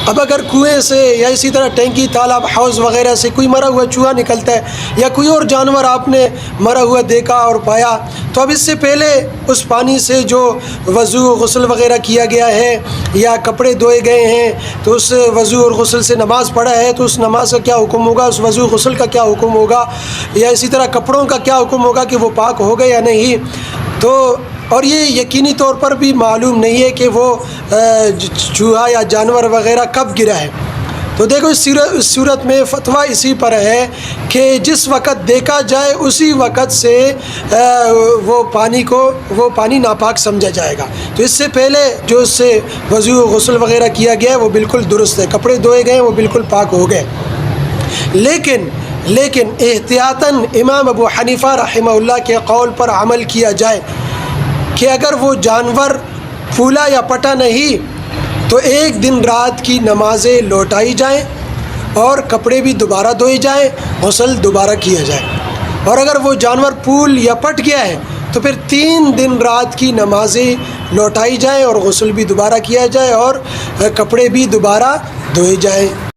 اب اگر کنویں سے یا اسی طرح ٹینکی تالاب حوض وغیرہ سے کوئی مرا ہوا چوہا نکلتا ہے یا کوئی اور جانور آپ نے مرا ہوا دیکھا اور پایا، تو اب اس سے پہلے اس پانی سے جو وضو غسل وغیرہ کیا گیا ہے یا کپڑے دھوئے گئے ہیں تو اس وضو اور غسل سے نماز پڑھا ہے، تو اس نماز کا کیا حکم ہوگا، اس وضو غسل کا کیا حکم ہوگا، یا اسی طرح کپڑوں کا کیا حکم ہوگا کہ وہ پاک ہو گئے یا نہیں۔ تو اور یہ یقینی طور پر بھی معلوم نہیں ہے کہ وہ چوہا یا جانور وغیرہ کب گرا ہے۔ تو دیکھو اس صورت میں فتویٰ اسی پر ہے کہ جس وقت دیکھا جائے اسی وقت سے وہ پانی ناپاک سمجھا جائے گا۔ تو اس سے پہلے جو اس سے وضو غسل وغیرہ کیا گیا ہے وہ بالکل درست ہے، کپڑے دھوئے گئے وہ بالکل پاک ہو گئے۔ لیکن احتیاطاً امام ابو حنیفہ رحمہ اللہ کے قول پر عمل کیا جائے کہ اگر وہ جانور پھولا یا پٹا نہیں تو ایک دن رات کی نمازیں لوٹائی جائیں اور کپڑے بھی دوبارہ دھوئے جائیں، غسل دوبارہ کیا جائے۔ اور اگر وہ جانور پھول یا پٹ گیا ہے تو پھر 3 دن رات کی نمازیں لوٹائی جائیں اور غسل بھی دوبارہ کیا جائے اور کپڑے بھی دوبارہ دھوئے جائیں۔